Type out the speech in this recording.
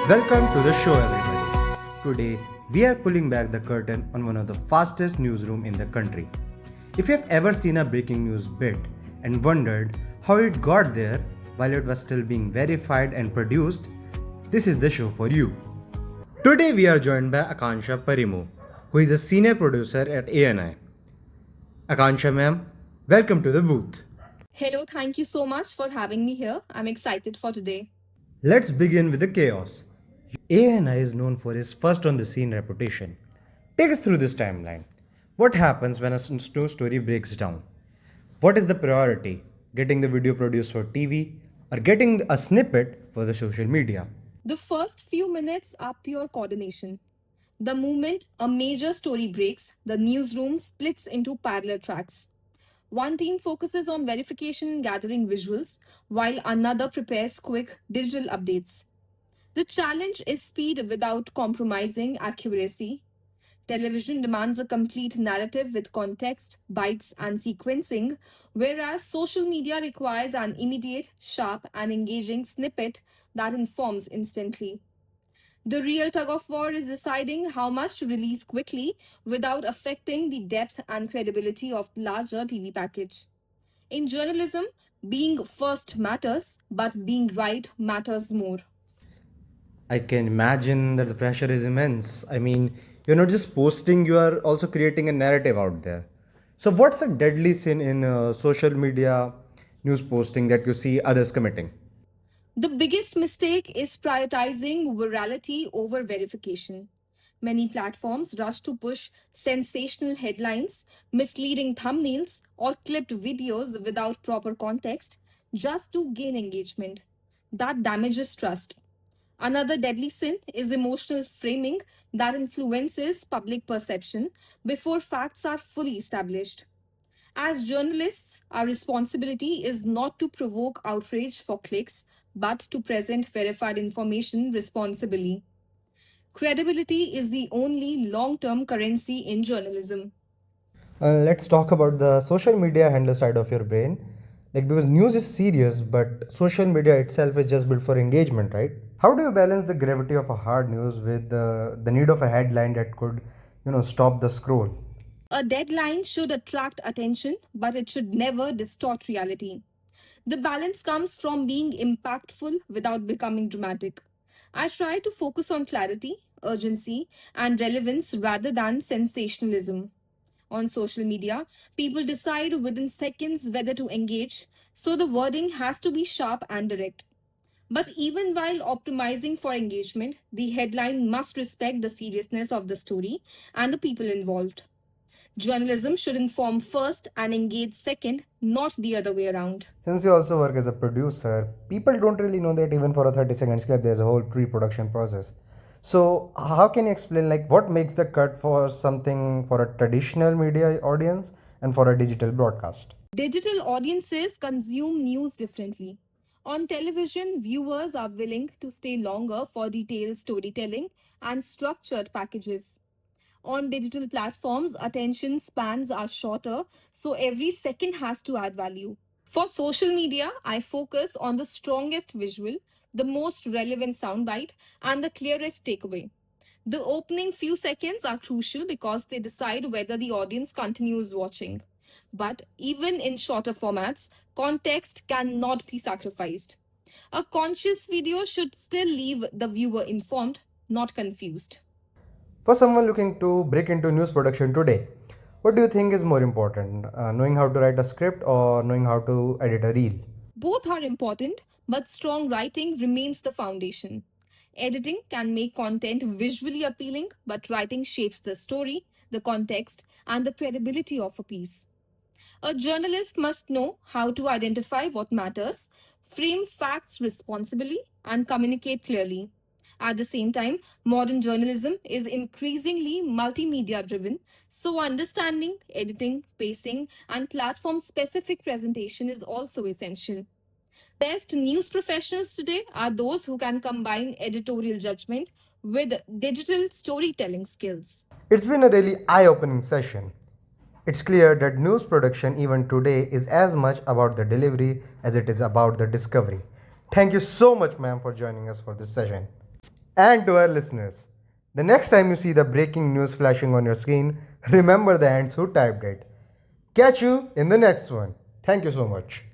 Welcome to the show, everybody. Today, we are pulling back the curtain on one of the fastest newsroom in the country. If you have ever seen a breaking news bit and wondered how it got there while it was still being verified and produced, this is the show for you. Today, we are joined by Akansha Parimu, who is a senior producer at ANI. Akansha ma'am, welcome to the booth. Hello, thank you so much for having me here. I'm excited for today. Let's begin with the chaos. ANI is known for its first on the scene reputation. Take us through this timeline. What happens when a news story breaks down? What is the priority? Getting the video produced for TV or getting a snippet for the social media? The first few minutes are pure coordination. The moment a major story breaks, the newsroom splits into parallel tracks. One team focuses on verification and gathering visuals, while another prepares quick digital updates. The challenge is speed without compromising accuracy. Television demands a complete narrative with context, bytes, and sequencing, whereas social media requires an immediate, sharp, and engaging snippet that informs instantly. The real tug of war is deciding how much to release quickly without affecting the depth and credibility of the larger TV package. In journalism, being first matters, but being right matters more. I can imagine that the pressure is immense. I mean, you're not just posting, you are also creating a narrative out there. So, what's a deadly sin in social media news posting that you see others committing? The biggest mistake is prioritizing virality over verification. Many platforms rush to push sensational headlines, misleading thumbnails, or clipped videos without proper context just to gain engagement. That damages trust. Another deadly sin is emotional framing that influences public perception before facts are fully established. As journalists, our responsibility is not to provoke outrage for clicks, but to present verified information responsibly. Credibility is the only long term currency in journalism. Let's talk about the social media handler side of your brain. Like, because news is serious, but social media itself is just built for engagement, right? How do you balance the gravity of a hard news with the need of a headline that could, stop the scroll? A deadline should attract attention, but it should never distort reality. The balance comes from being impactful without becoming dramatic. I try to focus on clarity, urgency, and relevance rather than sensationalism. On social media, people decide within seconds whether to engage, so the wording has to be sharp and direct. But even while optimizing for engagement, the headline must respect the seriousness of the story and the people involved. Journalism should inform first and engage second, not the other way around. Since you also work as a producer, people don't really know that even for a 30 second clip, there's a whole pre production process. So, how can you explain like what makes the cut for something for a traditional media audience and for a digital broadcast? Digital audiences consume news differently. On television, viewers are willing to stay longer for detailed storytelling and structured packages. On digital platforms, attention spans are shorter, so every second has to add value. For social media, I focus on the strongest visual, the most relevant soundbite, and the clearest takeaway. The opening few seconds are crucial because they decide whether the audience continues watching. But even in shorter formats, context cannot be sacrificed. A conscious video should still leave the viewer informed, not confused. For someone looking to break into news production today, what do you think is more important? Knowing how to write a script or knowing how to edit a reel? Both are important, but strong writing remains the foundation. Editing can make content visually appealing, but writing shapes the story, the context, and the credibility of a piece. A journalist must know how to identify what matters, frame facts responsibly, and communicate clearly. At the same time, modern journalism is increasingly multimedia driven, so understanding, editing, pacing, and platform specific presentation is also essential. Best news professionals today are those who can combine editorial judgment with digital storytelling skills. It's been a really eye opening session. It's clear that news production, even today, is as much about the delivery as it is about the discovery. Thank you so much, ma'am, for joining us for this session. And to our listeners, the next time you see the breaking news flashing on your screen, remember the hands who typed it. Catch you in the next one. Thank you so much.